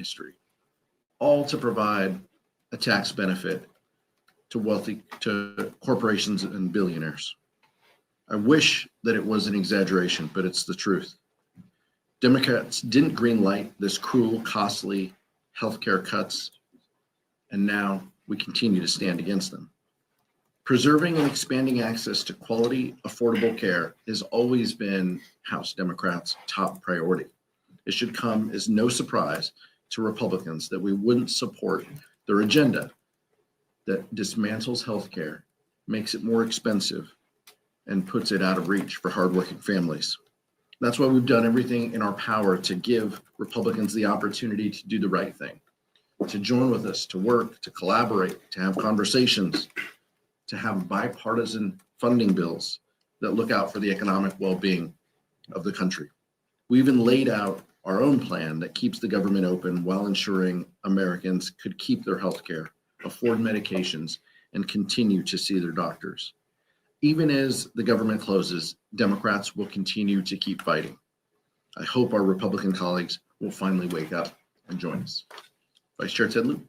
history, all to provide a tax benefit to corporations and billionaires. I wish that it was an exaggeration, but it's the truth. Democrats didn't greenlight this cruel, costly healthcare cuts, and now we continue to stand against them. Preserving and expanding access to quality, affordable care has always been House Democrats' top priority. It should come as no surprise to Republicans that we wouldn't support their agenda that dismantles healthcare, makes it more expensive, and puts it out of reach for hardworking families. That's why we've done everything in our power to give Republicans the opportunity to do the right thing, to join with us, to work, to collaborate, to have conversations, to have bipartisan funding bills that look out for the economic well-being of the country. We even laid out our own plan that keeps the government open while ensuring Americans could keep their health care, afford medications, and continue to see their doctors. Even as the government closes, Democrats will continue to keep fighting. I hope our Republican colleagues will finally wake up and join us. Vice Chair Ted Lieu.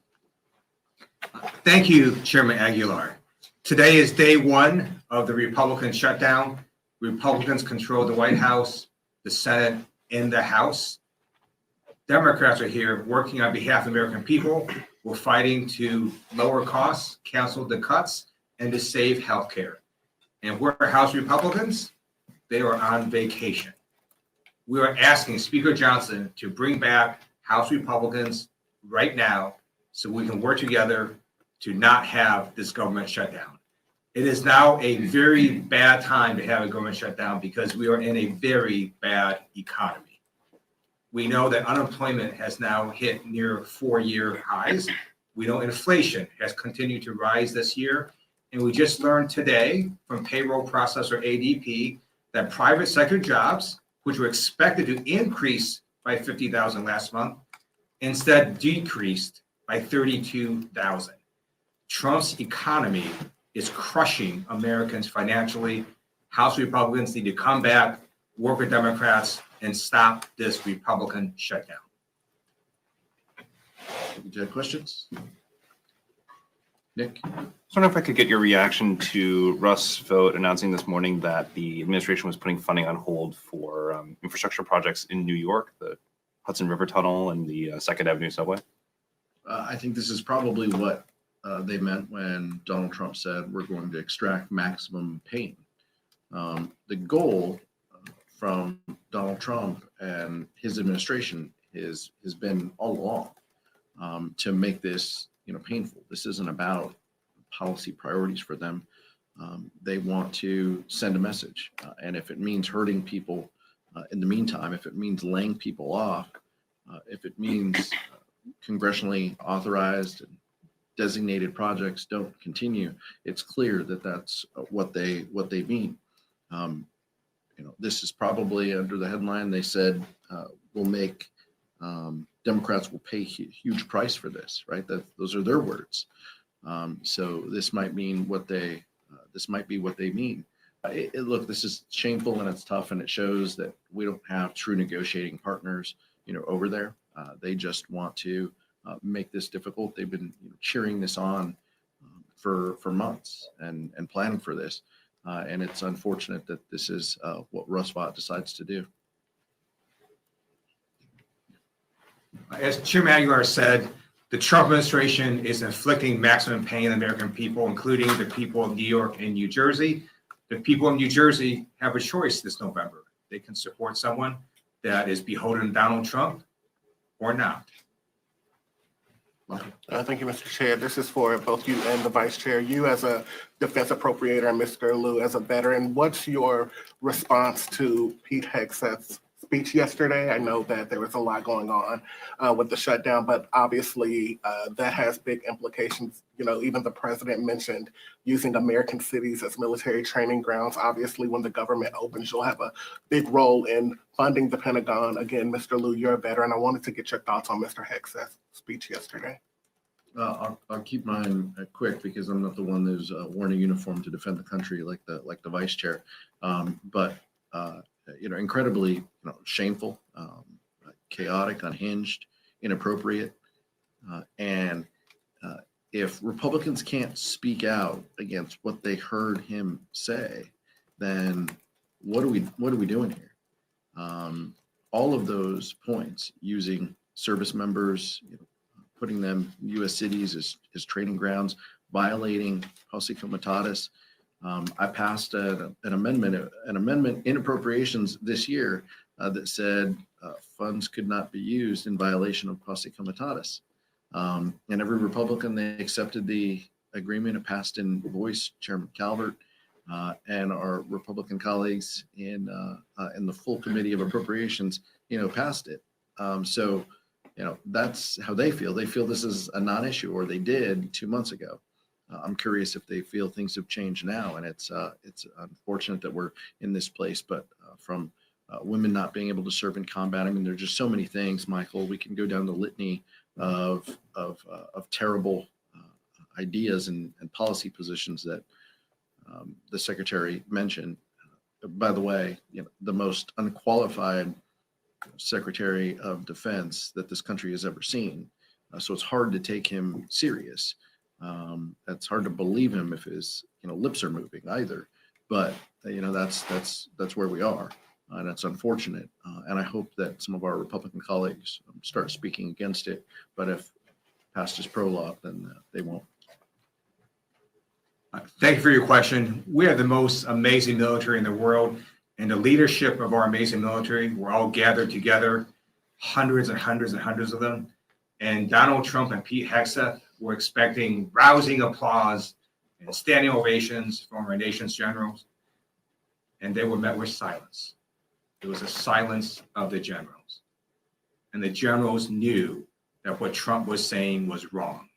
Thank you, Chairman Aguilar. Today is day one of the Republican shutdown. Republicans control the White House, the Senate, and the House. Democrats are here working on behalf of American people. We're fighting to lower costs, cancel the cuts, and to save health care. And we're House Republicans. They are on vacation. We are asking Speaker Johnson to bring back House Republicans right now so we can work together to not have this government shutdown. It is now a very bad time to have a government shutdown because we are in a very bad economy. We know that unemployment has now hit near 4-year highs. We know inflation has continued to rise this year. And we just learned today from payroll processor ADP that private sector jobs, which were expected to increase by 50,000 last month, instead decreased by 32,000. Trump's economy is crushing Americans financially. House Republicans need to come back, work with Democrats, and stop this Republican shutdown. Do you have questions? Nick? I was wondering if I could get your reaction to Russ' vote announcing this morning that the administration was putting funding on hold for infrastructure projects in New York, the Hudson River Tunnel and the 2nd Avenue subway. I think this is probably what they meant when Donald Trump said we're going to extract maximum pain. The goal from Donald Trump and his administration has been all along to make this painful. This isn't about policy priorities for them. They want to send a message. And if it means hurting people in the meantime, if it means laying people off, if it means congressionally authorized and designated projects don't continue, it's clear that that's what they mean. This is probably under the headline they said will make Democrats will pay a huge price for this, right? Those are their words. So this might mean what they be what they mean. Look, this is shameful and it's tough, and it shows that we don't have true negotiating partners, over there. They just want to make this difficult. They've been cheering this on for months and planning for this, and it's unfortunate that this is what Russ Vought decides to do. As Chairman Aguilar said, the Trump administration is inflicting maximum pain on American people, including the people of New York and New Jersey. The people of New Jersey have a choice this November. They can support someone that is beholden to Donald Trump or not. Thank you, Mr. Chair. This is for both you and the Vice Chair. You as a defense appropriator and Mr. Lieu as a veteran, what's your response to Pete Hegseth's speech yesterday? I know that there was a lot going on with the shutdown, but obviously that has big implications. Even the president mentioned using American cities as military training grounds. Obviously, when the government opens, you'll have a big role in funding the Pentagon. Again, Mr. Lieu, you're a veteran. I wanted to get your thoughts on Mr. Hegseth's speech yesterday. I'll keep mine quick because I'm not the one who's worn a uniform to defend the country like the Vice Chair. But incredibly shameful, chaotic, unhinged. inappropriate. And if Republicans can't speak out against what they heard him say, then what are we doing here? All of those points, using service members, putting them in U.S. cities as training grounds, violating posse comitatus. I passed an amendment in appropriations this year that said funds could not be used in violation of posse comitatus. And every Republican, they accepted the agreement. It passed in voice. Chairman Calvert and our Republican colleagues in the full committee of appropriations, passed it. So, that's how they feel. They feel this is a non-issue, or they did 2 months ago. I'm curious if they feel things have changed now, and it's unfortunate that we're in this place. But from women not being able to serve in combat, I mean, there's just so many things, Michael. We can go down the litany of terrible ideas and policy positions that the secretary mentioned. By the way, the most unqualified Secretary of Defense that this country has ever seen. So it's hard to take him serious. It's hard to believe him if his lips are moving either. But that's where we are, and it's unfortunate. And I hope that some of our Republican colleagues start speaking against it. But if past is prologue, then they won't. Thank you for your question. We are the most amazing military in the world, and the leadership of our amazing military, we're all gathered together, hundreds and hundreds and hundreds of them. And Donald Trump and Pete Hegseth were expecting rousing applause and standing ovations from our nation's generals, and they were met with silence. It was a silence of the generals. And the generals knew that what Trump was saying was wrong.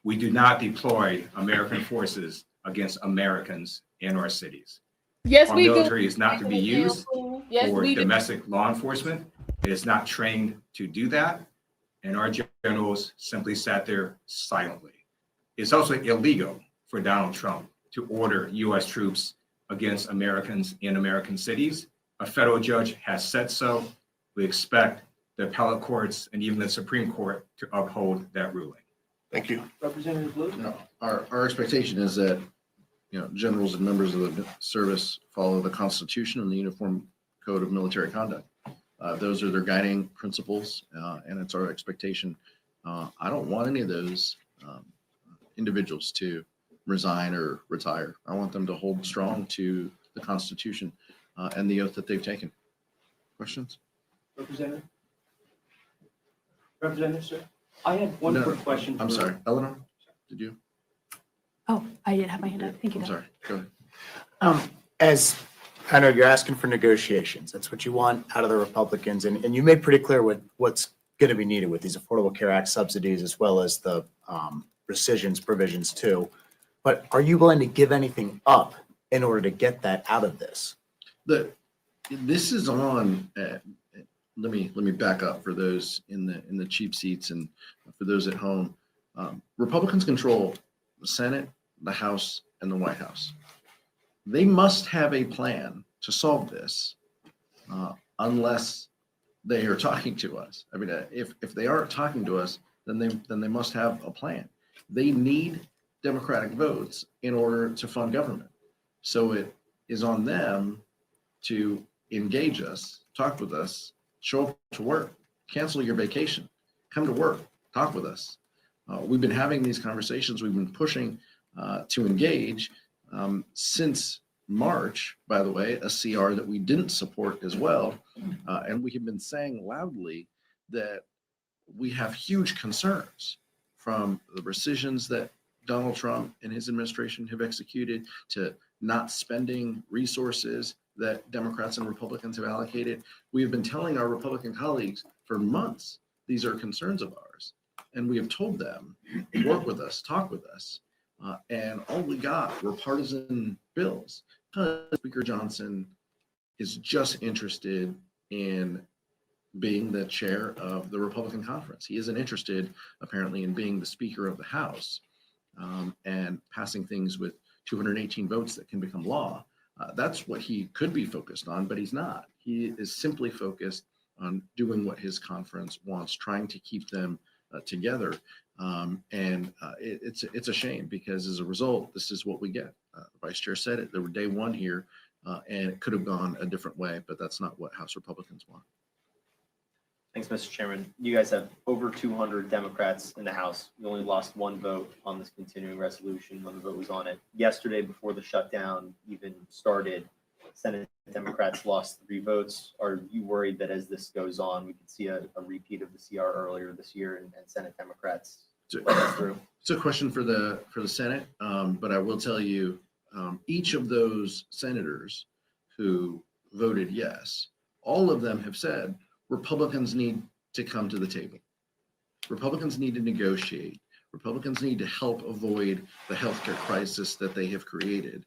We do not deploy American forces against Americans in our cities. Yes, Our we do. military is not to be used Yes, for we do. domestic law enforcement. It is not trained to do that. And our generals simply sat there silently. It's also illegal for Donald Trump to order U.S. troops against Americans in American cities. A federal judge has said so. We expect the appellate courts and even the Supreme Court to uphold that ruling. Thank you. Representative Blue? No, our expectation is that generals and members of the service follow the Constitution and the Uniform Code of Military Conduct. Those are their guiding principles, and it's our expectation. I don't want any of those individuals to resign or retire. I want them to hold strong to the Constitution and the oath that they've taken. Questions? Representative? Representative, sir? I have one No, quick question. I'm for- sorry. Eleanor, did you? Oh, I did have my hand up. Thank you. I'm Doug. sorry. Go ahead. As I know you're asking for negotiations, that's what you want out of the Republicans. And you made pretty clear what's going to be needed with these Affordable Care Act subsidies, as well as the rescissions provisions too. But are you willing to give anything up in order to get that out of this? This is on. Let me back up for those in the cheap seats and for those at home. Republicans control the Senate, the House, and the White House. They must have a plan to solve this, unless they are talking to us. I mean, if they aren't talking to us, then they must have a plan. They need Democratic votes in order to fund government. So it is on them to engage us, talk with us, show up to work, cancel your vacation, come to work, talk with us. We've been having these conversations. We've been pushing to engage since March, by the way, a CR that we didn't support as well. And we have been saying loudly that we have huge concerns, from the rescissions that Donald Trump and his administration have executed to not spending resources that Democrats and Republicans have allocated. We have been telling our Republican colleagues for months, these are concerns of ours. And we have told them, work with us, talk with us. And all we got were partisan bills. Speaker Johnson is just interested in being the chair of the Republican conference. He isn't interested, apparently, in being the Speaker of the House and passing things with 218 votes that can become law. That's what he could be focused on, but he's not. He is simply focused on doing what his conference wants, trying to keep them together. It's a shame because as a result, this is what we get. The Vice Chair said it. There were day one here, and it could have gone a different way, but that's not what House Republicans want. Thanks, Mr. Chairman. You guys have over 200 Democrats in the House. You only lost one vote on this continuing resolution when the vote was on it. Yesterday, before the shutdown even started, Senate Democrats lost 3 votes. Are you worried that as this goes on, we could see a repeat of the CR earlier this year and Senate Democrats let us through? It's a question for the Senate, but I will tell you, each of those senators who voted yes, all of them have said Republicans need to come to the table. Republicans need to negotiate. Republicans need to help avoid the healthcare crisis that they have created.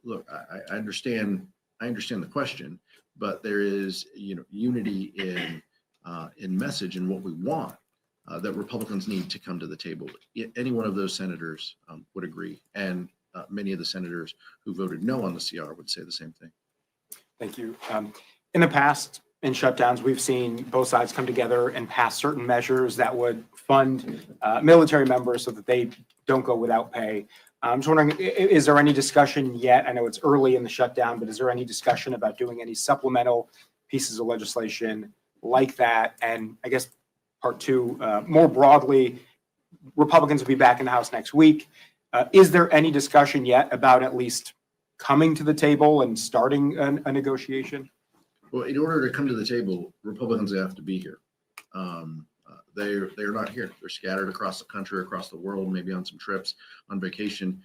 Look, I understand the question, but there is, unity in message and what we want, that Republicans need to come to the table. Any one of those senators would agree, and many of the senators who voted no on the CR would say the same thing. Thank you. In the past, in shutdowns, we've seen both sides come together and pass certain measures that would fund military members so that they don't go without pay. I'm just wondering, is there any discussion yet? I know it's early in the shutdown, but is there any discussion about doing any supplemental pieces of legislation like that? And I guess part 2, more broadly, Republicans will be back in the House next week. Is there any discussion yet about at least coming to the table and starting a negotiation? Well, in order to come to the table, Republicans have to be here. They're not here. They're scattered across the country, across the world, maybe on some trips, on vacation.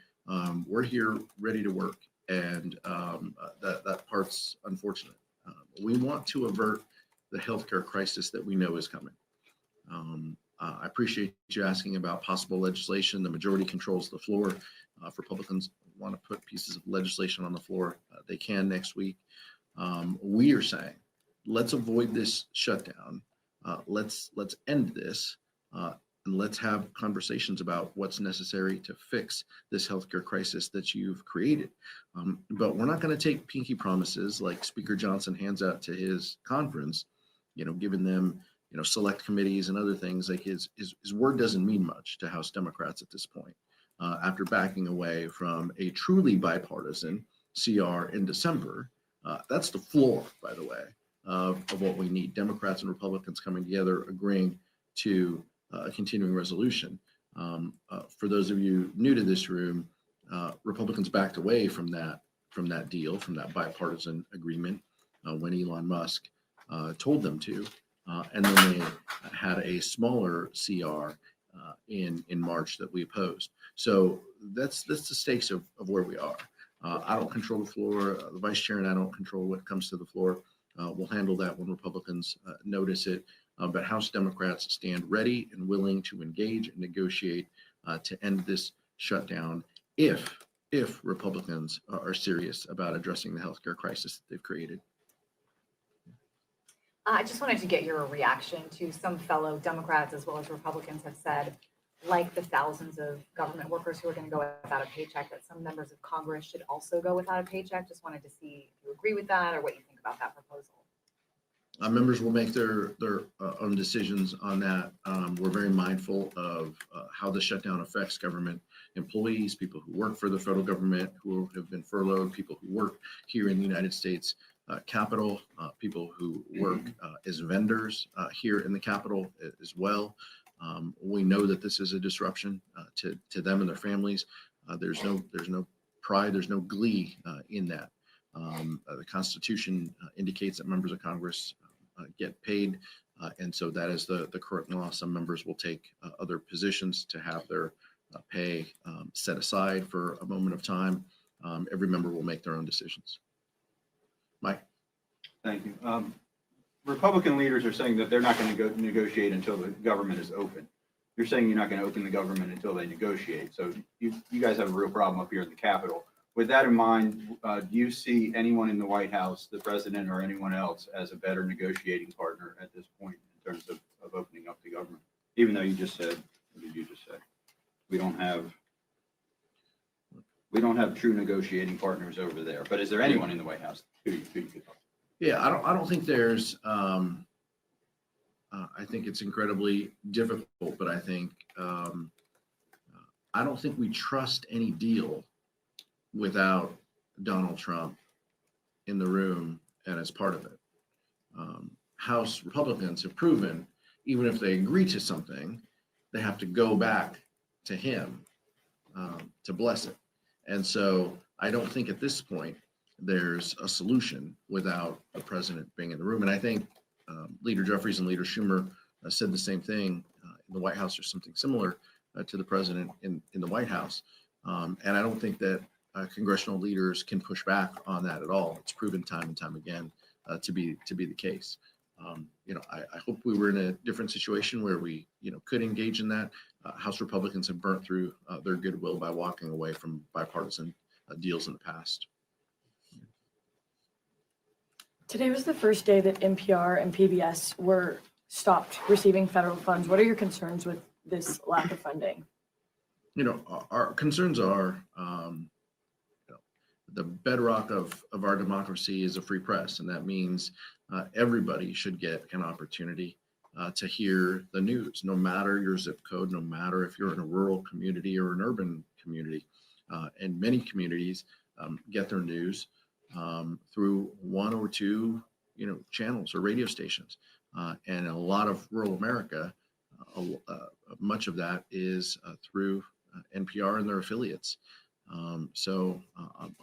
We're here ready to work, and that part's unfortunate. We want to avert the healthcare crisis that we know is coming. I appreciate you asking about possible legislation. The majority controls the floor. If Republicans want to put pieces of legislation on the floor, they can next week. We are saying, let's avoid this shutdown. Let's end this, and let's have conversations about what's necessary to fix this healthcare crisis that you've created. But we're not going to take pinky promises like Speaker Johnson hands out to his conference, giving them, select committees and other things. Like his word doesn't mean much to House Democrats at this point, after backing away from a truly bipartisan CR in December. That's the floor, by the way, of what we need. Democrats and Republicans coming together, agreeing to a continuing resolution. For those of you new to this room, Republicans backed away from that deal, from that bipartisan agreement, when Elon Musk told them to, and then they had a smaller CR in March that we opposed. So that's the stakes of where we are. I don't control the floor. The Vice Chair and I don't control what comes to the floor. We'll handle that when Republicans notice it. But House Democrats stand ready and willing to engage and negotiate to end this shutdown if Republicans are serious about addressing the healthcare crisis that they've created. I just wanted to get your reaction to some fellow Democrats as well as Republicans have said, like the thousands of government workers who are going to go without a paycheck, that some members of Congress should also go without a paycheck. Just wanted to see if you agree with that or what you think about that proposal. Members will make their own decisions on that. We're very mindful of how the shutdown affects government employees, people who work for the federal government, who have been furloughed, people who work here in the United States Capitol, people who work as vendors here in the Capitol as well. We know that this is a disruption to them and their families. There's no pride, there's no glee in that. The Constitution indicates that members of Congress get paid, and so that is the current law. Some members will take other positions to have their pay set aside for a moment of time. Every member will make their own decisions. Mike? Thank you. Republican leaders are saying that they're not going to negotiate until the government is open. You're saying you're not going to open the government until they negotiate. So you guys have a real problem up here in the Capitol. With that in mind, do you see anyone in the White House, the president or anyone else, as a better negotiating partner at this point in terms of opening up the government? Even though you just said, what did you just say? We don't have true negotiating partners over there. But is there anyone in the White House who you could talk to? Yeah, I don't think there's, I think it's incredibly difficult, but I think, I don't think we trust any deal without Donald Trump in the room and as part of it. House Republicans have proven, even if they agree to something, they have to go back to him to bless it. And so I don't think at this point there's a solution without the president being in the room. And I think Leader Jeffries and Leader Shumer said the same thing in the White House or something similar to the president in the White House. And I don't think that congressional leaders can push back on that at all. It's proven time and time again to be the case. I hope we were in a different situation where we, could engage in that. House Republicans have burnt through their goodwill by walking away from bipartisan deals in the past. Today was the first day that NPR and PBS were stopped receiving federal funds. What are your concerns with this lack of funding? Our concerns are the bedrock of our democracy is a free press, and that means everybody should get an opportunity to hear the news, no matter your zip code, no matter if you're in a rural community or an urban community. And many communities get their news through one or two, channels or radio stations. And a lot of rural America, much of that is through NPR and their affiliates. So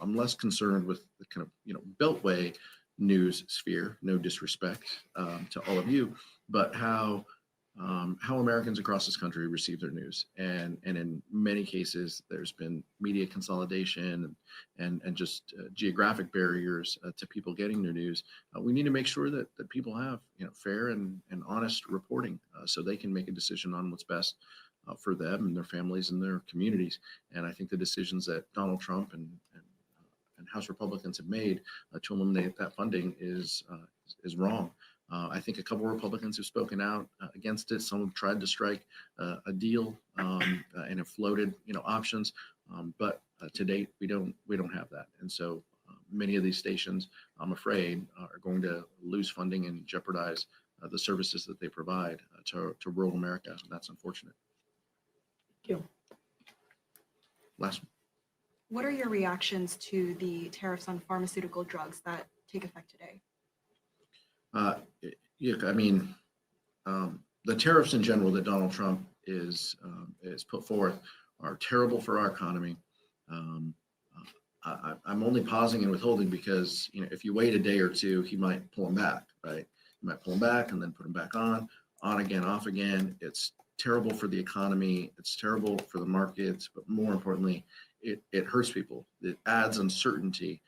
I'm less concerned with the kind of, Beltway news sphere, no disrespect to all of you, but how Americans across this country receive their news. And in many cases, there's been media consolidation and just geographic barriers to people getting their news. We need to make sure that people have, fair and honest reporting so they can make a decision on what's best for them and their families and their communities. And I think the decisions that Donald Trump and House Republicans have made to eliminate that funding is wrong. I think a couple of Republicans have spoken out against it. Some have tried to strike a deal and have floated, options. But to date, we don't have that. And so many of these stations, I'm afraid, are going to lose funding and jeopardize the services that they provide to rural America. And that's unfortunate. Thank you. Last one. What are your reactions to the tariffs on pharmaceutical drugs that take effect today? The tariffs in general that Donald Trump is put forth are terrible for our economy. I'm only pausing and withholding because, if you wait a day or two, he might pull them back, right? He might pull them back and then put them back on again, off again. It's terrible for the economy. It's terrible for the markets, but more importantly, it hurts people. It adds uncertainty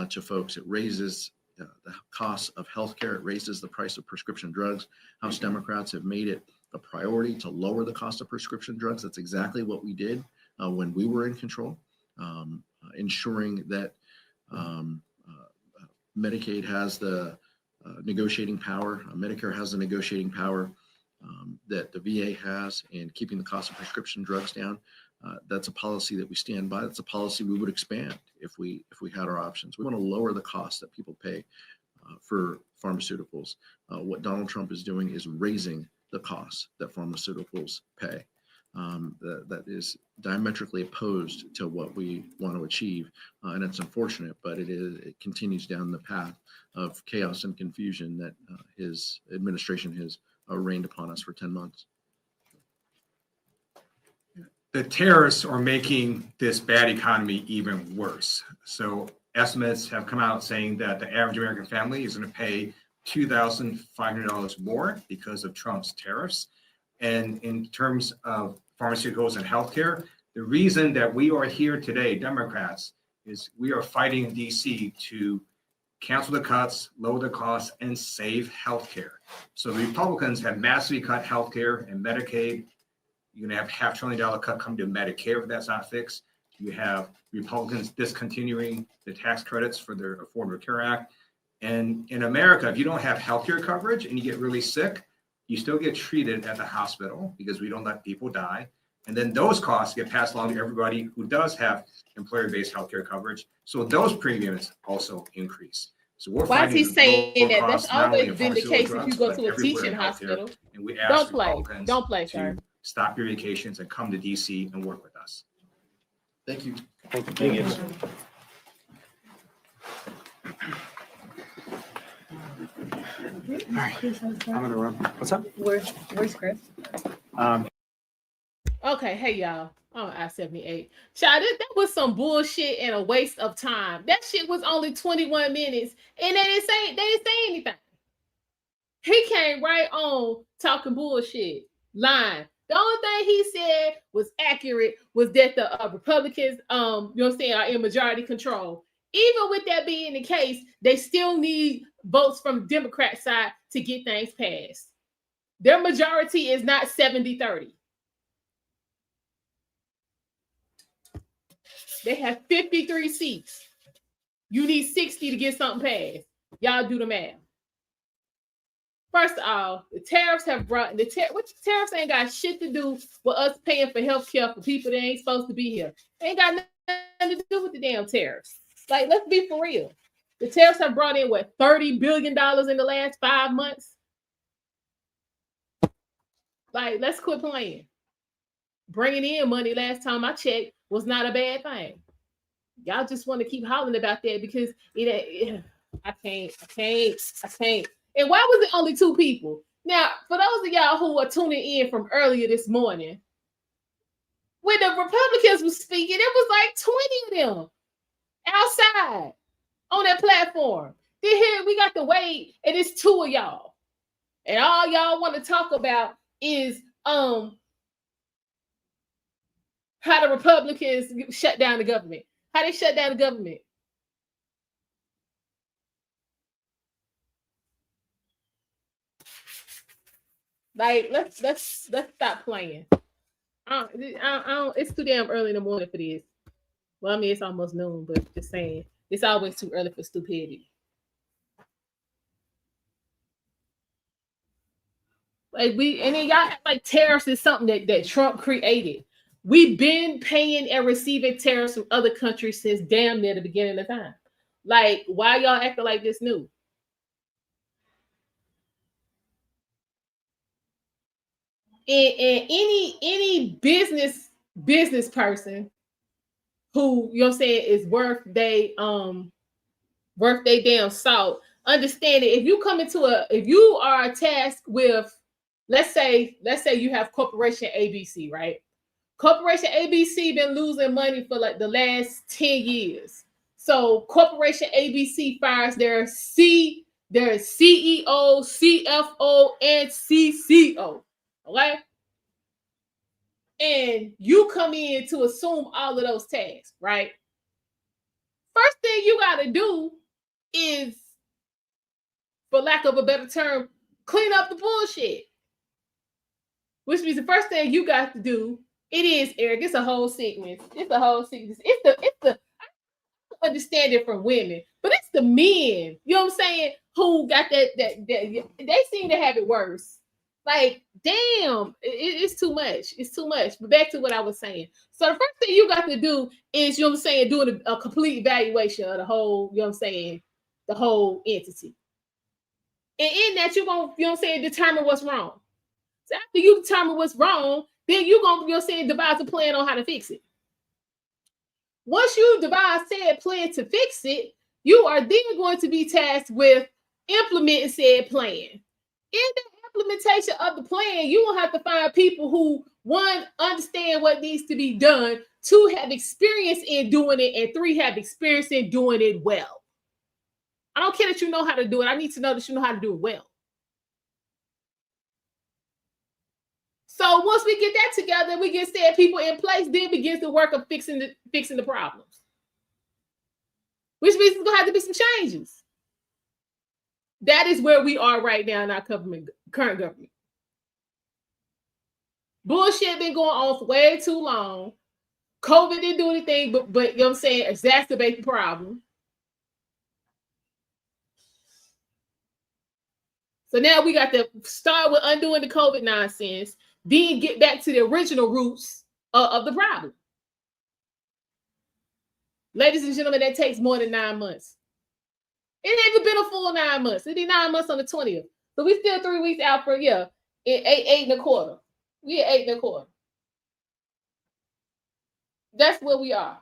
to folks. It raises the cost of healthcare. It raises the price of prescription drugs. House Democrats have made it a priority to lower the cost of prescription drugs. That's exactly what we did when we were in control, ensuring that Medicaid has the negotiating power, Medicare has the negotiating power that the VA has in keeping the cost of prescription drugs down. That's a policy that we stand by. That's a policy we would expand if we had our options. We want to lower the cost that people pay for pharmaceuticals. What Donald Trump is doing is raising the cost that pharmaceuticals pay. That is diametrically opposed to what we want to achieve, and it's unfortunate, but it continues down the path of chaos and confusion that his administration has rained upon us for 10 months. The tariffs are making this bad economy even worse. So estimates have come out saying that the average American family is going to pay $2,500 more because of Trump's tariffs. And in terms of pharmaceuticals and healthcare, the reason that we are here today, Democrats, is we are fighting in DC to cancel the cuts, lower the costs, and save healthcare. So the Republicans have massively cut healthcare and Medicaid. You're going to have $500 billion cut come to Medicare if that's not fixed. You have Republicans discontinuing the tax credits for their Affordable Care Act. And in America, if you don't have healthcare coverage and you get really sick, you still get treated at the hospital because we don't let people die. And then those costs get passed along to everybody who does have employer-based healthcare coverage. So those premiums also increase. So we're Why is he fighting saying lower that? costs, That's not only always of been the pharmaceutical case if drugs, you go but to a everywhere teaching in healthcare. hospital. And we ask Don't play. Republicans Don't play, sir. to stop your vacations and come to DC and work with us. Thank you. Thank you. All right, I'm gonna run. What's up? Where's Chris? Okay, hey y'all. Oh, I-78. Child, that was some bullshit and a waste of time. That shit was only 21 minutes and they didn't say anything. He came right on talking bullshit, lying. The only thing he said was accurate was that the Republicans, you know what I'm saying, are in majority control. Even with that being the case, they still need votes from the Democrat side to get things passed. Their majority is not 70-30. They have 53 seats. You need 60 to get something passed. Y'all do the math. First of all, the tariffs have brought the tariffs ain't got shit to do with us paying for health care for people that ain't supposed to be here. They ain't got nothing to do with the damn tariffs. Like, let's be for real. The tariffs have brought in what, $30 billion in the last 5 months? Like, let's quit playing. Bringing in money last time I checked was not a bad thing. Y'all just want to keep hollering about that because I can't. And why was it only 2 people? Now, for those of y'all who are tuning in from earlier this morning, when the Republicans were speaking, it was like 20 of them outside on that platform. Then here we got to wait, and it's 2 of y'all. And all y'all want to talk about is how the Republicans shut down the government. How they shut down the government. Like, let's stop playing. I don't, it's too damn early in the morning for this. Well, I mean, it's almost noon, but just saying, it's always too early for stupidity. Like, and then y'all act like tariffs is something that Trump created. We've been paying and receiving tariffs from other countries since damn near the beginning of time. Like, why y'all acting like this new? And any business person who, you know what I'm saying, is worth they damn salt, understand it. If you are tasked with, let's say you have Corporation ABC, right? Corporation ABC been losing money for like the last 10 years. So Corporation ABC fires their CEO, CFO, and CCO. Okay? And you come in to assume all of those tasks, right? First thing you got to do is, for lack of a better term, clean up the bullshit. Which means the first thing you got to do, it is, Eric, it's a whole sickness. It's a whole sickness. It's the I understand it from women, but it's the men, you know what I'm saying, who got that they seem to have it worse. Like, damn, it's too much. It's too much. But back to what I was saying. So the first thing you got to do is, you know what I'm saying, doing a complete evaluation of the whole, you know what I'm saying, the whole entity. And in that, you're going to, you know what I'm saying, determine what's wrong. So after you determine what's wrong, then you're going to, you know what I'm saying, devise a plan on how to fix it. Once you devise said plan to fix it, you are then going to be tasked with implementing said plan. In the implementation of the plan, you will have to find people who, 1, understand what needs to be done, 2, have experience in doing it, and 3, have experience in doing it well. I don't care that you know how to do it. I need to know that you know how to do it well. So once we get that together, we get said people in place, then begins the work of fixing the problems. Which means there's gonna have to be some changes. That is where we are right now in our current government. Bullshit been going on for way too long. COVID didn't do anything but you know what I'm saying, exacerbate the problem. So now we got to start with undoing the COVID nonsense, then get back to the original roots of the problem. Ladies and gentlemen, that takes more than 9 months. It ain't even been a full 9 months. It be 9 months on the 20th. So we still 3 weeks out for, eight and a quarter. We at 8 and a quarter. That's where we are.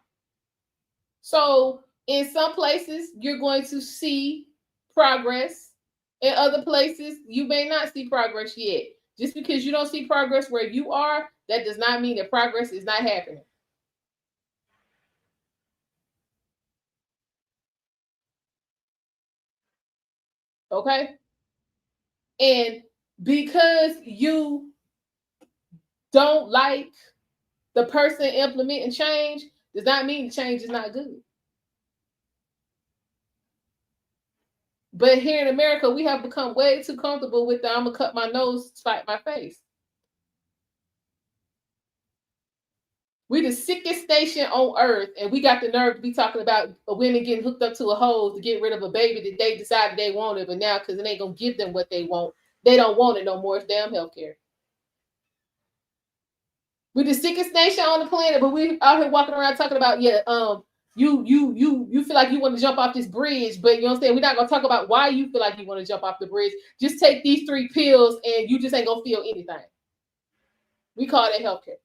So in some places, you're going to see progress. In other places, you may not see progress yet. Just because you don't see progress where you are, that does not mean that progress is not happening. Okay? And because you don't like the person implementing change, does not mean the change is not good. But here in America, we have become way too comfortable with the I'm gonna cut my nose, spite my face. We the sickest nation on earth, and we got the nerve to be talking about women getting hooked up to a hose to get rid of a baby that they decided they wanted, but now because it ain't gonna give them what they want, they don't want it no more. It's damn healthcare. We the sickest nation on the planet, but we out here walking around talking about you feel like you want to jump off this bridge, but you know what I'm saying? We're not gonna talk about why you feel like you want to jump off the bridge. Just take these 3 pills and you just ain't gonna feel anything. We call that healthcare.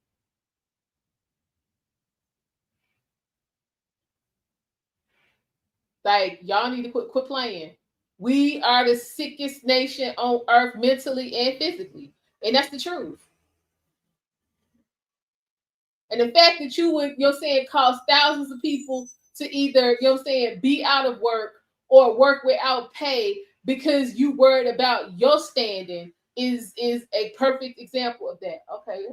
Like, y'all need to quit playing. We are the sickest nation on earth mentally and physically. And that's the truth. And the fact that you would, cause thousands of people to either, be out of work or work without pay because you worried about your standing is a perfect example of that. Okay.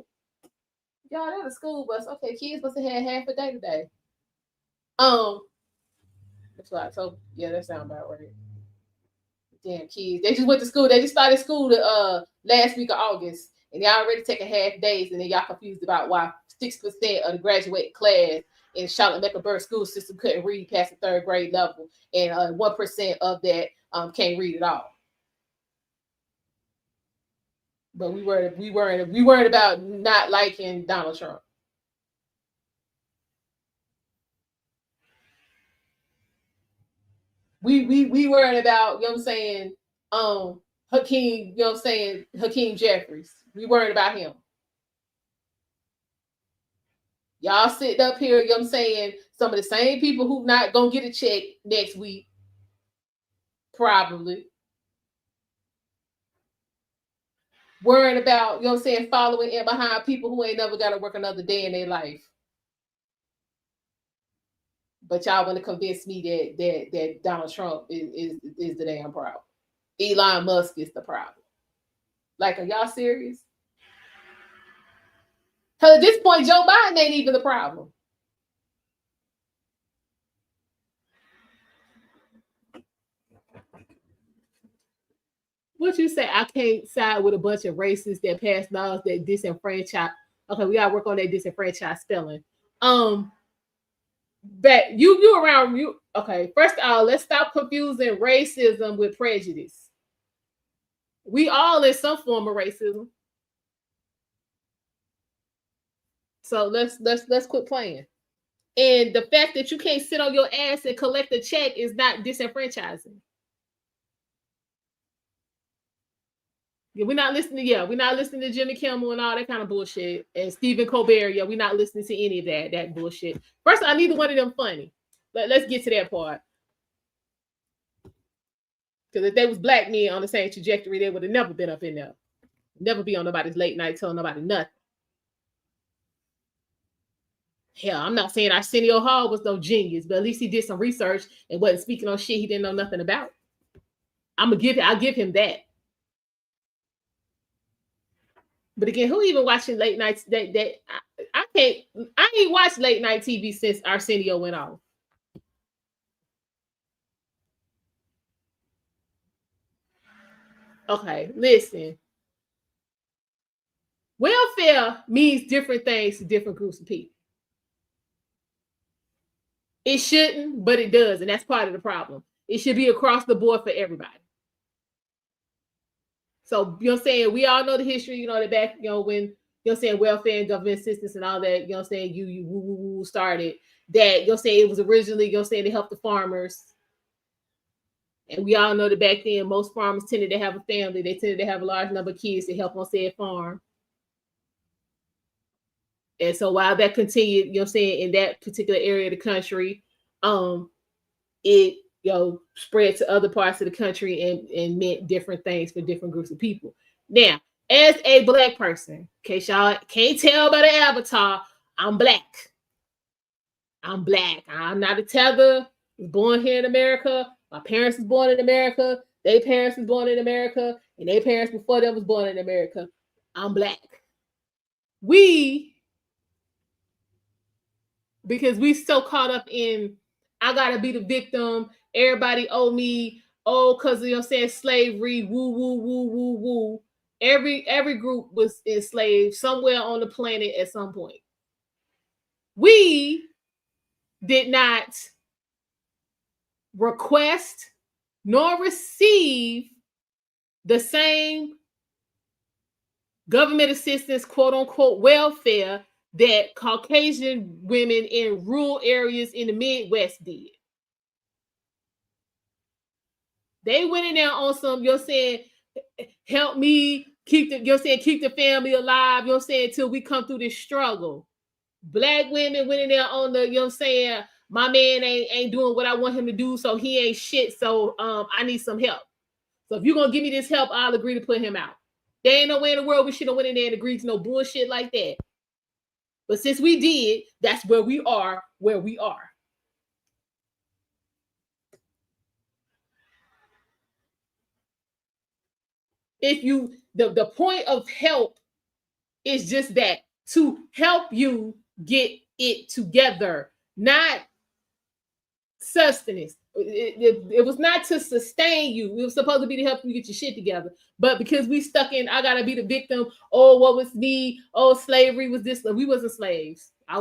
Y'all, that's a school bus. Okay, kids must have had half a day today. That's what I told. Yeah, that sounds about right. Damn kids. They just went to school. They just started school last week of August. And they already taking half days. And then y'all confused about why 6% of the graduating class in Charlotte-Mecklenburg school system couldn't read past the 3rd grade level. And 1% of that can't read at all. But we worried about not liking Donald Trump. We worried about, Hakeem, Hakeem Jeffries. We worried about him. Y'all sitting up here, some of the same people who not gonna get a check next week. Probably. Worrying about, following in behind people who ain't never got to work another day in their life. But y'all want to convince me that Donald Trump is the damn problem. Elon Musk is the problem. Like, are y'all serious? Because at this point, Joe Biden ain't even the problem. What you say? I can't side with a bunch of racists that pass laws that disenfranchise. Okay, we gotta work on that disenfranchised spelling. But you around you. Okay, first of all, let's stop confusing racism with prejudice. We all in some form of racism. So let's quit playing. And the fact that you can't sit on your ass and collect a check is not disenfranchising. Yeah, we're not listening to Jimmy Kimmel and all that kind of bullshit. And Stephen Colbert, yeah, we're not listening to any of that bullshit. First, I neither one of them funny. Let's get to that part. Because if they was black men on the same trajectory, they would have never been up in there. Never be on nobody's late night telling nobody nothing. Hell, I'm not saying Arsenio Hall was no genius, but at least he did some research and wasn't speaking on shit he didn't know nothing about. I'll give him that. But again, who even watching late nights? I ain't watched late night TV since Arsenio went off. Okay, listen. Welfare means different things to different groups of people. It shouldn't, but it does, and that's part of the problem. It should be across the board for everybody. So, we all know the history, the back, when, welfare and government assistance and all that, you started that, it was originally, to help the farmers. And we all know that back then, most farmers tended to have a family. They tended to have a large number of kids to help on said farm. And so while that continued, you know what I'm saying, in that particular area of the country, it, you know, spread to other parts of the country and meant different things for different groups of people. Now, as a Black person, in case y'all can't tell by the avatar, I'm Black. I'm Black. I'm not a tether. I was born here in America. My parents was born in America. Their parents was born in America. And their parents before them was born in America. I'm Black. Because we so caught up in, I gotta be the victim. Everybody owe me. Oh, because, you know what I'm saying, slavery. Woo, woo, woo, woo, woo. Every group was enslaved somewhere on the planet at some point. We did not request nor receive the same government assistance, quote unquote, welfare that Caucasian women in rural areas in the Midwest did. They went in there on some, you're saying, help me keep the family alive, you know what I'm saying, till we come through this struggle. Black women went in there on the, you know what I'm saying, my man ain't doing what I want him to do, so he ain't shit, so I need some help. So if you're going to give me this help, I'll agree to put him out. There ain't no way in the world we should have went in there and agreed to no bullshit like that. But since we did, that's where we are, where we are. If you, the point of help is just that, to help you get it together, not sustenance. It was not to sustain you. It was supposed to be to help you get your shit together. But because we stuck in, I gotta be the victim. Oh, what was me? Oh, slavery was this. We wasn't slaves. I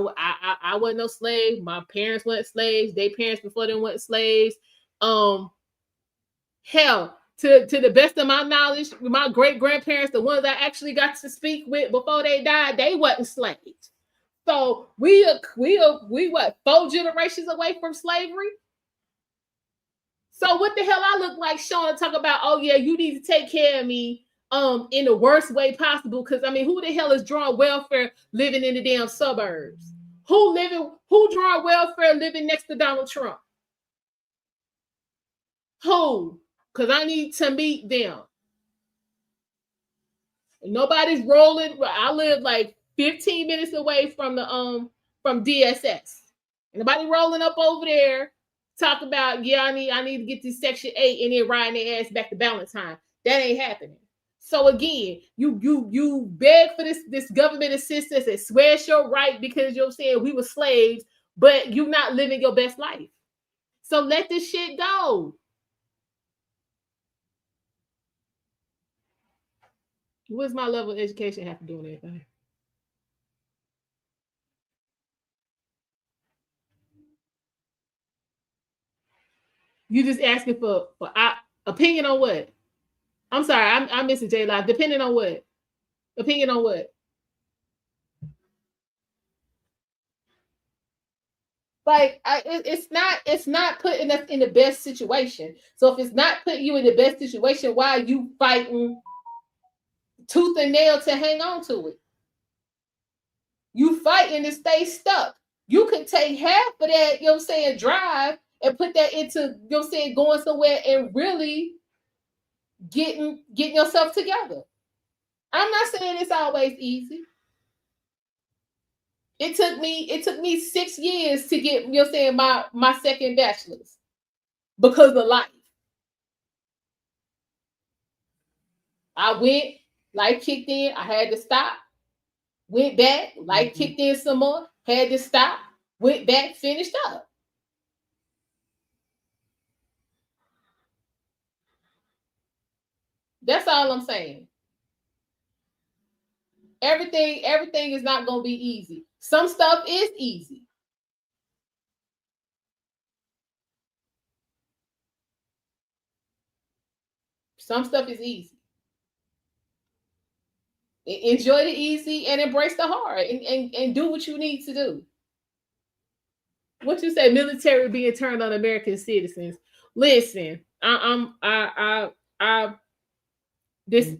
wasn't no slave. My parents weren't slaves. Their parents before them weren't slaves. Hell, to the best of my knowledge, my great grandparents, the ones I actually got to speak with before they died, they wasn't slaves. So we what, 4 generations away from slavery? So what the hell I look like showing to talk about, oh yeah, you need to take care of me in the worst way possible? Because I mean, who the hell is drawing welfare living in the damn suburbs? Who drawing welfare living next to Donald Trump? Who? Because I need to meet them. Nobody's rolling. I live like 15 minutes away from the from DSS. Nobody rolling up over there talk about, yeah, I need to get this Section 8 and then riding their ass back to Valentine. That ain't happening. So again, you beg for this government assistance and swear it's your right because you're saying we were slaves, but you're not living your best life. So let this shit go. What does my level of education have to do with anything? You just asking for opinion on what? I'm sorry, I'm missing J Live. Depending on what? Opinion on what? Like it's not putting us in the best situation. So if it's not putting you in the best situation, why are you fighting tooth and nail to hang on to it? You fighting to stay stuck. You could take half of that, you know what I'm saying, drive and put that into, you know what I'm saying, going somewhere and really getting yourself together. I'm not saying it's always easy. It took me 6 years to get, you know what I'm saying, my second bachelor's because of life. I went, life kicked in, I had to stop. Went back, life kicked in some more, had to stop, went back, finished up. That's all I'm saying. Everything is not going to be easy. Some stuff is easy. Some stuff is easy. Enjoy the easy and embrace the hard and do what you need to do. What you say, military being turned on American citizens. Listen, This,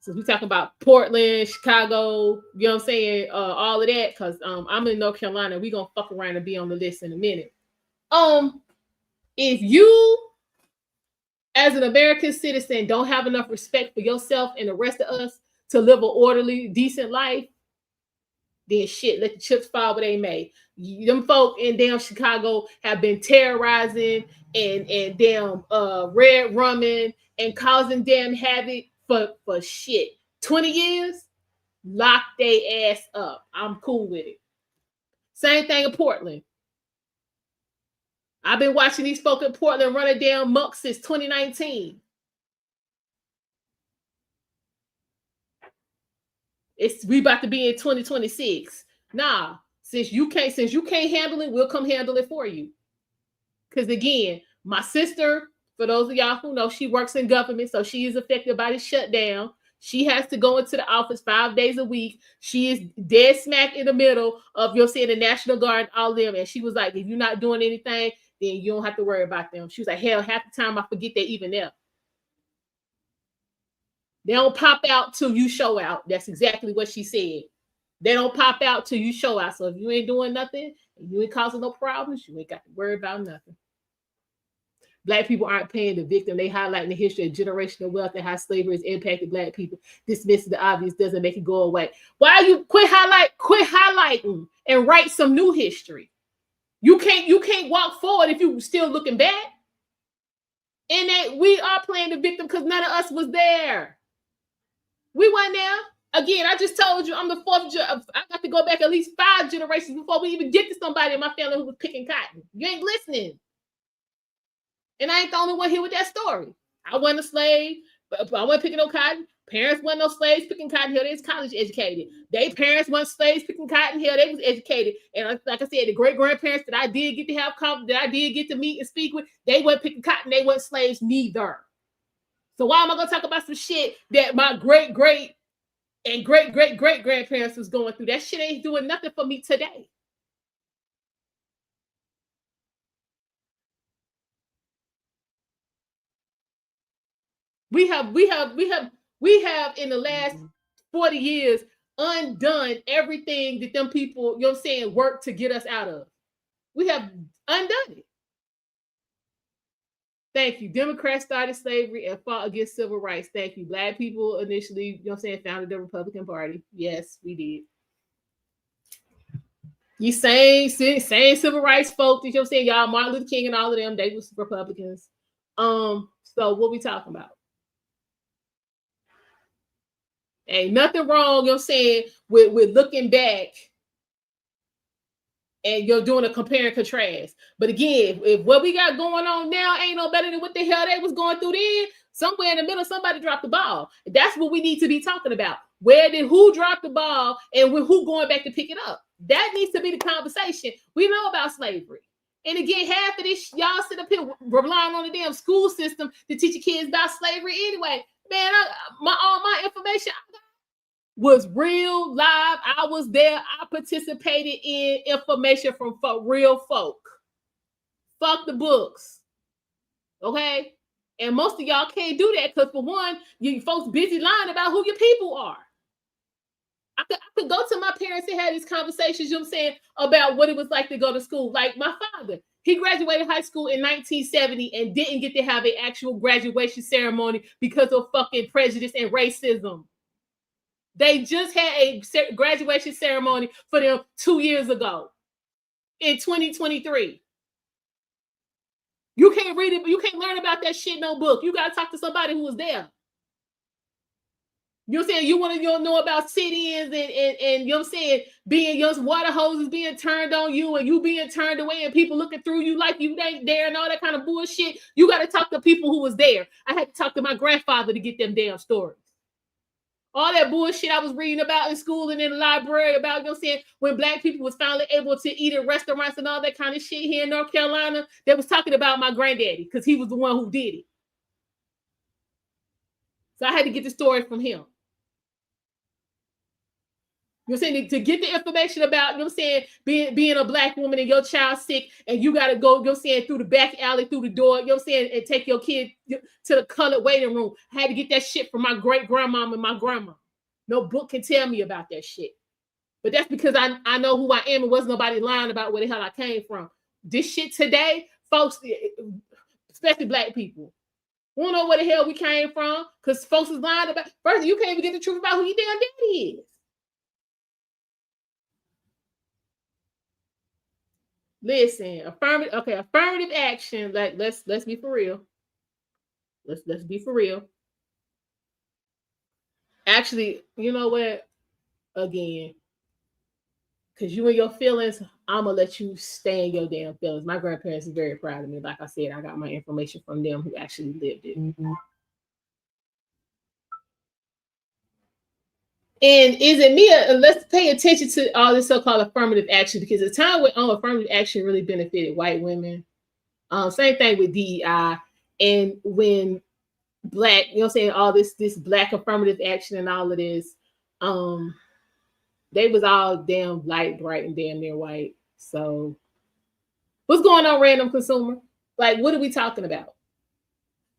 since we talking about Portland, Chicago, you know what I'm saying, all of that, because I'm in North Carolina. We gonna fuck around and be on the list in a minute. If you, as an American citizen, don't have enough respect for yourself and the rest of us to live an orderly, decent life, then shit, let the chips fall where they may. Them folk in damn Chicago have been terrorizing and damn red rumming and causing damn havoc for shit. 20 years, lock they ass up. I'm cool with it. Same thing in Portland. I've been watching these folk in Portland run a damn muck since 2019. We about to be in 2026. Nah, since you can't handle it, we'll come handle it for you. Because again, my sister, for those of y'all who know, she works in government, so she is affected by the shutdown. She has to go into the office 5 days a week. She is dead smack in the middle of, you'll see, the National Guard and all of them. And she was like, if you're not doing anything, then you don't have to worry about them. She was like, hell, half the time I forget they're even there. They don't pop out till you show out. That's exactly what she said. They don't pop out till you show out. So if you ain't doing nothing, and you ain't causing no problems, you ain't got to worry about nothing. Black people aren't paying the victim. They highlighting the history of generational wealth and how slavery has impacted Black people. Dismissing the obvious doesn't make it go away. Why you quit highlighting and write some new history? You can't walk forward if you still looking back. And that we are playing the victim because none of us was there. We weren't there. Again, I just told you I'm the fourth. I got to go back at least 5 generations before we even get to somebody in my family who was picking cotton. You ain't listening. And I ain't the only one here with that story. I wasn't a slave, but I wasn't picking no cotton. Parents wasn't no slaves picking cotton here. They was college educated. They parents weren't slaves picking cotton here. They was educated. And like I said, the great grandparents that I did get to have that I did get to meet and speak with, they weren't picking cotton. They weren't slaves neither. So why am I gonna talk about some shit that my great grandparents was going through? That shit ain't doing nothing for me today. We have in the last 40 years undone everything that them people, you know what I'm saying, worked to get us out of. We have undone it. Thank you. Democrats started slavery and fought against civil rights. Thank you. Black people initially, you know what I'm saying, founded the Republican Party. Yes, we did. You same civil rights folk, you know what I'm saying, y'all, Martin Luther King and all of them, they was Republicans. So what we talking about? Ain't nothing wrong, you know what I'm saying, with looking back and you're doing a compare and contrast. But again, if what we got going on now ain't no better than what the hell they was going through then, somewhere in the middle, somebody dropped the ball. That's what we need to be talking about. Who dropped the ball and who going back to pick it up? That needs to be the conversation. We know about slavery. And again, half of this, y'all sit up here relying on the damn school system to teach your kids about slavery anyway. Man, all my information was real, live. I was there. I participated in information from real folk. Fuck the books. Okay? And most of y'all can't do that because, for one, you folks busy lying about who your people are. I could go to my parents and have these conversations, you know what I'm saying, about what it was like to go to school. Like my father, he graduated high school in 1970 and didn't get to have an actual graduation ceremony because of fucking prejudice and racism. They just had a graduation ceremony for them 2 years ago in 2023. You can't read it, you can't learn about that shit in no book. You got to talk to somebody who was there. You know what I'm saying? You want to know about sit-ins and you know what I'm saying, being young water hoses being turned on you and you being turned away and people looking through you like you ain't there and all that kind of bullshit. You got to talk to people who was there. I had to talk to my grandfather to get them damn stories. All that bullshit I was reading about in school and in the library about, you know what I'm saying, when Black people was finally able to eat in restaurants and all that kind of shit here in North Carolina, they was talking about my granddaddy because he was the one who did it. So I had to get the story from him. You know what I'm saying? To get the information about, you know what I'm saying, being a black woman and your child sick, and you got to go, you know what I'm saying, through the back alley, through the door, you know what I'm saying, and take your kid to the colored waiting room. I had to get that shit from my great grandmama and my grandma. No book can tell me about that shit. But that's because I know who I am and wasn't nobody lying about where the hell I came from. This shit today, folks, especially black people, we don't know where the hell we came from because folks is lying about. First, you can't even get the truth about who your damn daddy is. Listen, affirmative action. Like let's be for real. Let's be for real. Actually, you know what? Again, because you and your feelings, I'm gonna let you stay in your damn feelings. My grandparents is very proud of me. Like I said, I got my information from them who actually lived it. And is it me? Let's pay attention to all this so-called affirmative action, because the time when affirmative action really benefited white women. Same thing with DEI, and when black, you know what I'm saying, all this black affirmative action and all of this, they was all damn light, bright, and damn near white. So what's going on, random consumer? Like, what are we talking about?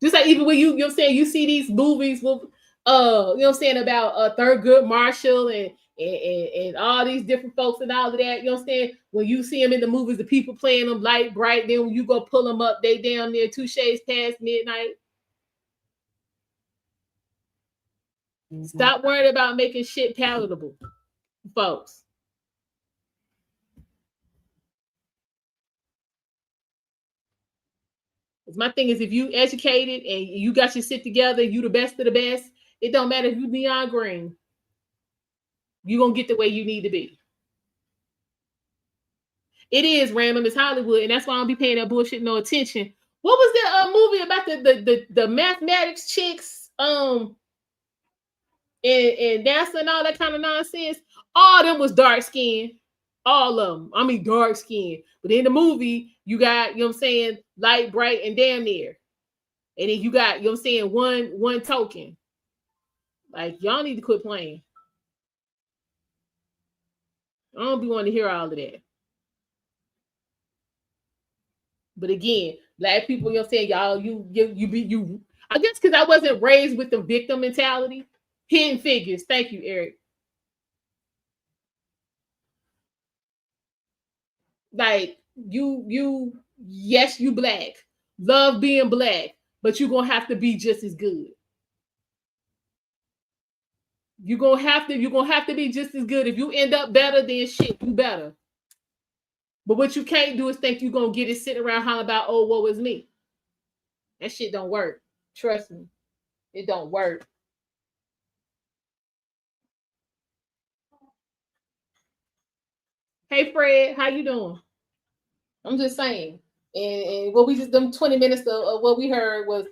Just like even when you know what I'm saying, you see these movies with you know what I'm saying, about Thurgood Marshall and all these different folks and all of that, you know what I'm saying? When you see them in the movies, the people playing them light, bright, then when you go pull them up, they down there 2 shades past midnight. Stop worrying about making shit palatable, folks. My thing is, if you educated and you got your shit together, you the best of the best, it don't matter if you neon green. You're going to get the way you need to be. It is random. It's Hollywood, and that's why I don't be paying that bullshit no attention. What was the movie about the mathematics chicks and NASA and all that kind of nonsense? All of them was dark skinned. All of them. I mean, dark skinned. But in the movie, you got, you know what I'm saying, light, bright, and damn near. And then you got, you know what I'm saying, one token. Like, y'all need to quit playing. I don't be wanting to hear all of that. But again, black people, you know what I'm saying, y'all, you I guess because I wasn't raised with the victim mentality. Hidden figures. Thank you, Eric. Like, yes, you black. Love being black, but you're gonna have to be just as good. You're gonna have to be just as good. If you end up better, then shit, you better. But what you can't do is think you're gonna get it sitting around hollering about, oh, woe is me. That shit don't work. Trust me. It don't work. Hey Fred, how you doing? I'm just saying. And what we just them 20 minutes of what we heard was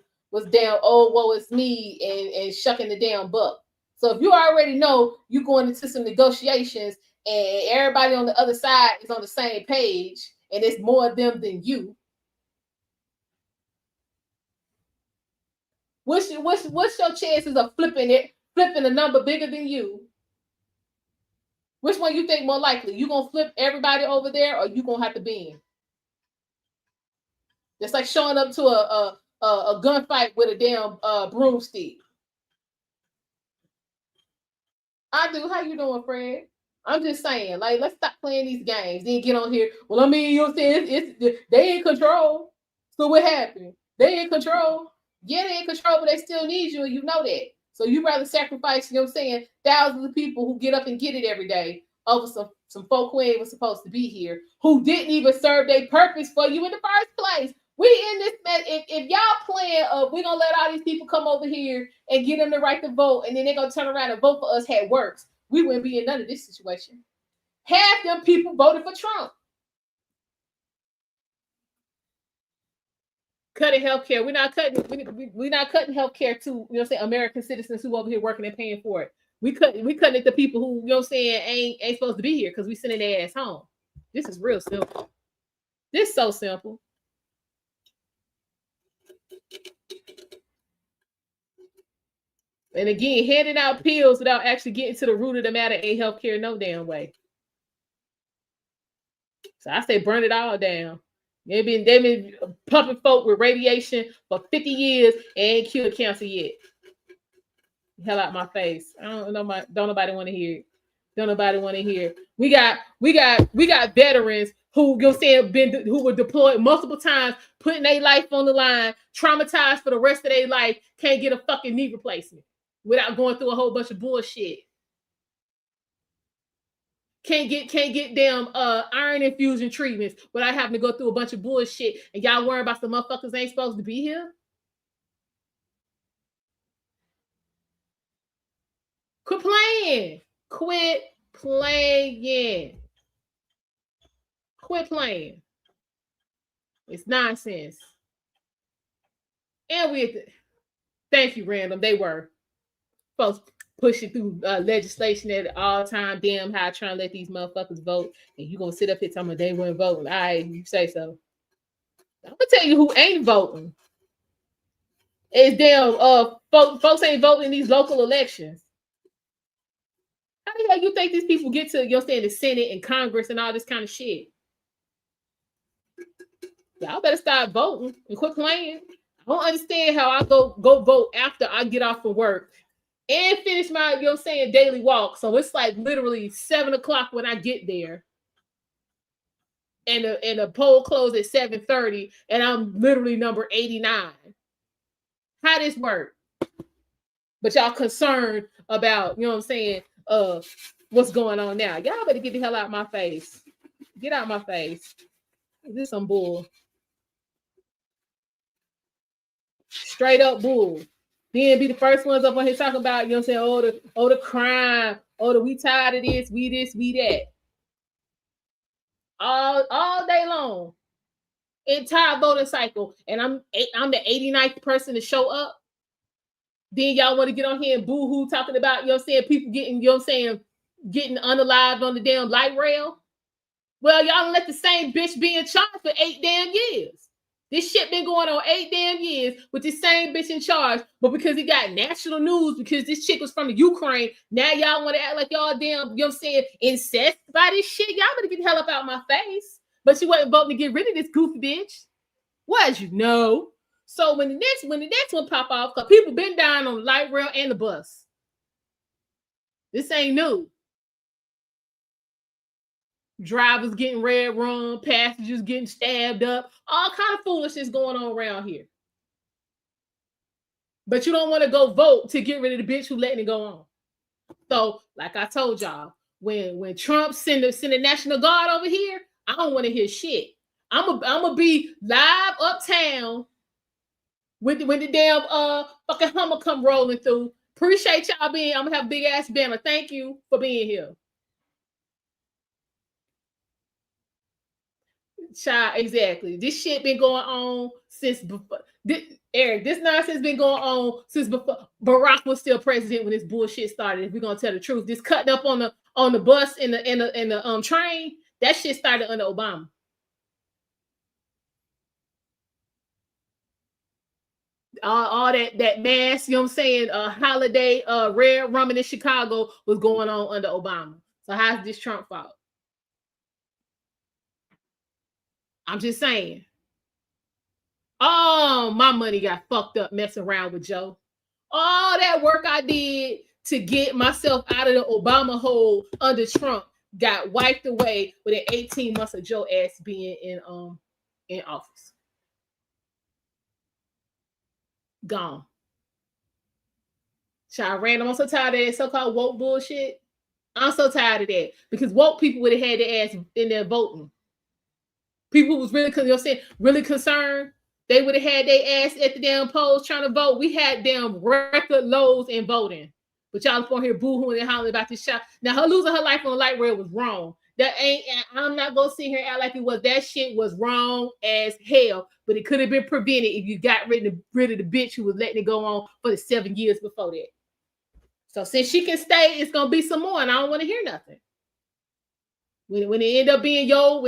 damn, oh, woe is me, and shucking the damn buck. So if you already know you're going into some negotiations and everybody on the other side is on the same page and it's more of them than you, what's your chances of flipping a number bigger than you? Which one you think more likely? You gonna flip everybody over there, or you gonna have to bend? It's like showing up to a gunfight with a damn broomstick. I do. How you doing, Fred? I'm just saying, like, let's stop playing these games. Then get on here. Well, I mean, you know what I'm saying? They in control. So what happened? They in control. Yeah, they in control, but they still need you, and you know that. So you rather sacrifice, you know what I'm saying, thousands of people who get up and get it every day over some folk who ain't even supposed to be here, who didn't even serve their purpose for you in the first place. We in this mess. If y'all playing, we're gonna let all these people come over here and get them the right to vote, and then they're gonna turn around and vote for us had works. We wouldn't be in none of this situation. Half them people voted for Trump. Cutting healthcare. We're not cutting healthcare to, you know what I'm saying, American citizens who over here working and paying for it. We cutting it to people who, you know what I'm saying, ain't supposed to be here because we sending their ass home. This is real simple. This is so simple. And again, handing out pills without actually getting to the root of the matter ain't healthcare no damn way. So I say burn it all down. They've been pumping folk with radiation for 50 years and ain't cured cancer yet. Hell out my face. I don't know. Don't nobody want to hear it. Don't nobody want to hear it. We got veterans who who were deployed multiple times, putting their life on the line, traumatized for the rest of their life, can't get a fucking knee replacement without going through a whole bunch of bullshit. Can't get damn iron infusion treatments without having to go through a bunch of bullshit. And y'all worry about some motherfuckers ain't supposed to be here. Quit playing. Quit playing. Quit playing. It's nonsense. And thank you, Random. They were folks pushing through legislation at all time, damn high, trying to let these motherfuckers vote. And you gonna sit up here telling me they weren't voting. All right, you say so. I'm gonna tell you who ain't voting. It's damn folks ain't voting in these local elections. How the hell you think these people get to the Senate and Congress and all this kind of shit? Y'all better start voting and quit playing. I don't understand how I go vote after I get off from work and finish my daily walk. So it's like literally 7 o'clock when I get there. And the poll closed at 7:30, and I'm literally number 89. How this work? But y'all concerned about, what's going on now. Y'all better get the hell out of my face. Get out of my face. This some bull. Straight up bull. Then be the first ones up on here talking about, the crime, we tired of this, we that. All day long. Entire voting cycle. And I'm the 89th person to show up. Then y'all want to get on here and boo-hoo talking about, people getting, getting unalived on the damn light rail. Well, y'all let the same bitch be in charge for 8 damn years. This shit been going on 8 damn years with this same bitch in charge. But because he got national news, because this chick was from the Ukraine, now y'all want to act like y'all damn, incensed by this shit. Y'all better get the hell up out my face. But you wasn't voting to get rid of this goofy bitch. Was you know? So when the next one pop off, because people been dying on the light rail and the bus. This ain't new. Drivers getting red run, passengers getting stabbed up, all kind of foolishness going on around here. But you don't want to go vote to get rid of the bitch who letting it go on. So, like I told y'all, when Trump send the National Guard over here, I don't want to hear shit. I'm gonna be live uptown when the damn fucking Hummer come rolling through. Appreciate y'all being. I'm gonna have a big ass banner. Thank you for being here. Child, exactly. This shit been going on since before. Eric, this nonsense been going on since before Barack was still president when this bullshit started. If we're gonna tell the truth, this cutting up on the bus and the train, that shit started under Obama. All that mass, holiday red rummin' in Chicago was going on under Obama. So how's this Trump fault? I'm just saying. Oh, my money got fucked up messing around with Joe. All that work I did to get myself out of the Obama hole under Trump got wiped away within 18 months of Joe ass being in office. Gone. Child random. I'm so tired of that so-called woke bullshit. I'm so tired of that because woke people would have had their ass in there voting. People was really concerned. They would have had their ass at the damn polls trying to vote. We had damn record lows in voting. But y'all up on here boo-hooing and hollering about this shot. Now, her losing her life on the light rail was wrong. I'm not going to sit here and act like it was. That shit was wrong as hell. But it could have been prevented if you got rid of the bitch who was letting it go on for the 7 years before that. So since she can stay, it's going to be some more. And I don't want to hear nothing. When it end up being your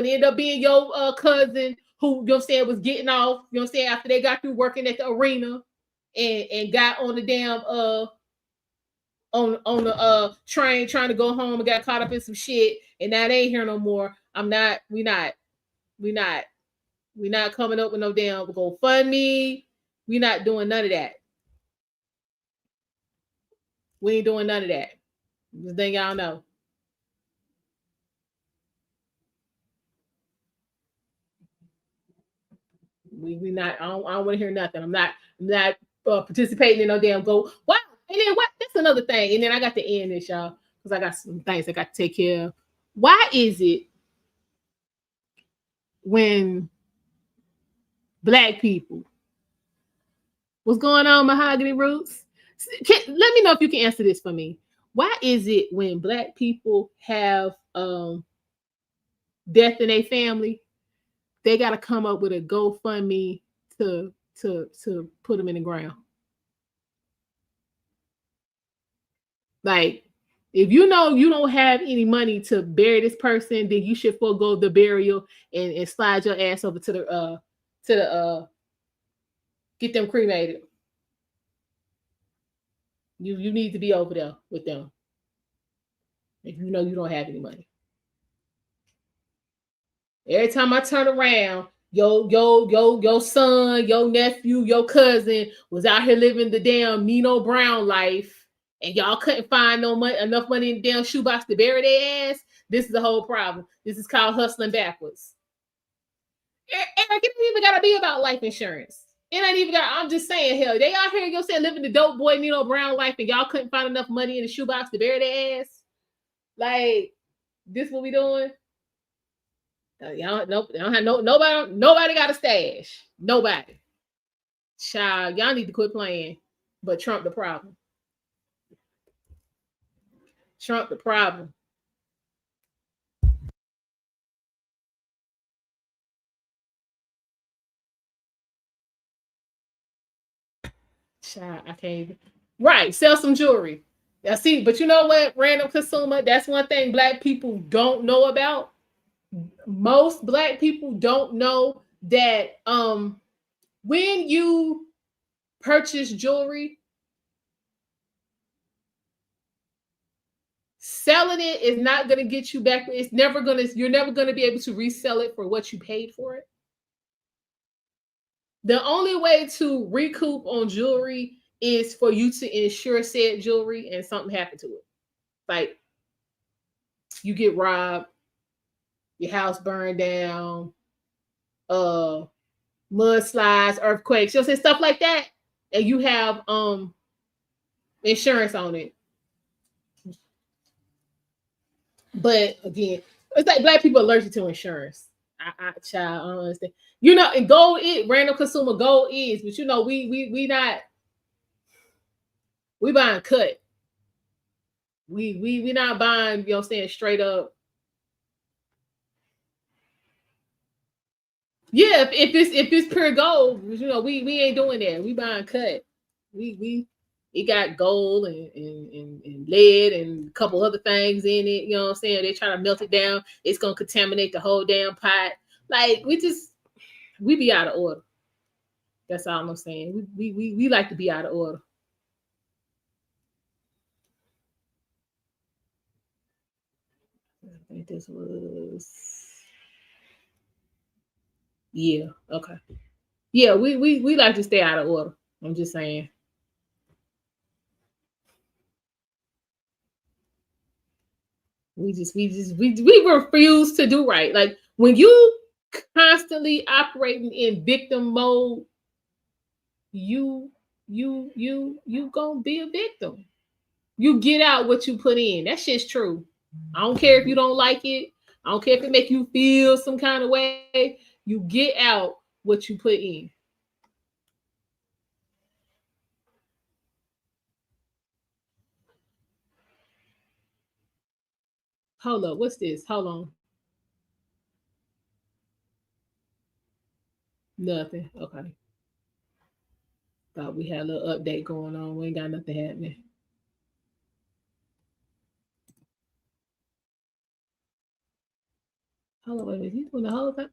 cousin who, was getting off, after they got through working at the arena and got on the damn on the train trying to go home and got caught up in some shit, and now they ain't here no more. We not coming up with no damn GoFundMe. We not doing none of that. We ain't doing none of that. Just think y'all know. We not. I don't want to hear nothing. I'm not participating in no damn go. Wow. And then what? That's another thing. And then I got to end this, y'all, because I got some things I got to take care of. Why is it when Black people, what's going on, Mahogany Roots? Let me know if you can answer this for me. Why is it when Black people have death in their family, they got to come up with a GoFundMe to put them in the ground? Like, if you know you don't have any money to bury this person, then you should forego the burial and slide your ass over to the get them cremated. You need to be over there with them if you know you don't have any money. Every time I turn around, your son, your nephew, your cousin was out here living the damn Nino Brown life, and y'all couldn't find enough money in the damn shoebox to bury their ass. This is the whole problem. This is called hustling backwards. Eric, it ain't even gotta be about life insurance. It ain't even got. I'm just saying, hell, they out here, you know, saying living the dope boy Nino Brown life, and y'all couldn't find enough money in the shoebox to bury their ass. Like, this what we doing? Y'all, nope, they don't have nobody got a stash. Nobody. Child, y'all need to quit playing. But Trump the problem. Trump the problem. Child, I can't even. Right, sell some jewelry. Now see, but you know what, random consumer, that's one thing Black people don't know about. Most Black people don't know that when you purchase jewelry, selling it is not going to get you back. You're never going to be able to resell it for what you paid for it. The only way to recoup on jewelry is for you to insure said jewelry and something happened to it. Like, you get robbed, your house burned down, mudslides, earthquakes, you know, stuff like that, and you have insurance on it. But again, it's like Black people allergic to insurance. I don't understand. You know, and gold is random consumer gold is, but you know, we buying cut. We not buying, you know, saying straight up. Yeah, if it's pure gold, you know, we ain't doing that. We buying cut. It got gold and lead and a couple other things in it. You know what I'm saying? They trying to melt it down. It's gonna contaminate the whole damn pot. Like, we be out of order. That's all I'm saying. We like to be out of order. I think this was, yeah, okay. Yeah, we like to stay out of order. I'm just saying. We refuse to do right. Like, when you constantly operating in victim mode, you gonna be a victim. You get out what you put in. That shit's true. I don't care if you don't like it. I don't care if it make you feel some kind of way. You get out what you put in. Hold up, what's this? Hold on. Nothing. Okay. Thought we had a little update going on. We ain't got nothing happening. Hold on, wait a minute. He's doing the whole thing.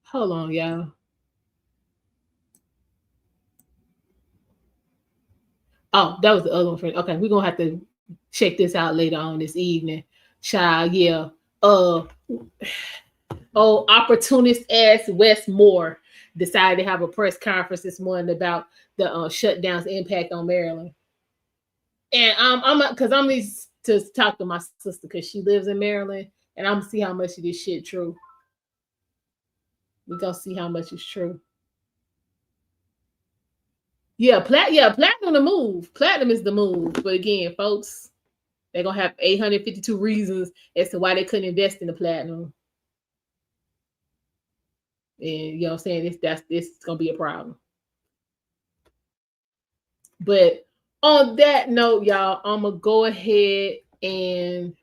Hold on, y'all. Oh, that was the other one. Okay, we're gonna have to check this out later on this evening. Child, yeah. Opportunist ass Wes Moore decided to have a press conference this morning about the shutdown's impact on Maryland. And I'm need to talk to my sister because she lives in Maryland, and I'm gonna see how much of this shit true. We're gonna see how much is true. Yeah, platinum the move. Platinum is the move. But again, folks, they're gonna have 852 reasons as to why they couldn't invest in the platinum. And you know what I'm saying? This is gonna be a problem. But on that note, y'all, I'm gonna go ahead and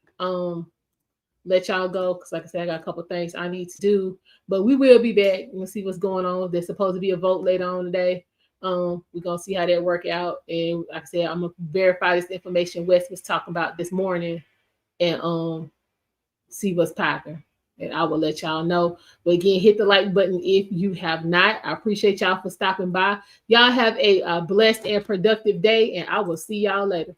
let y'all go because, like I said, I got a couple things I need to do. But we will be back. We'll see what's going on. There's supposed to be a vote later on today. We're gonna see how that work out. And like I said, I'm gonna verify this information Wes was talking about this morning and see what's popping. And I will let y'all know. But again, hit the like button if you have not. I appreciate y'all for stopping by. Y'all have a blessed and productive day, and I will see y'all later.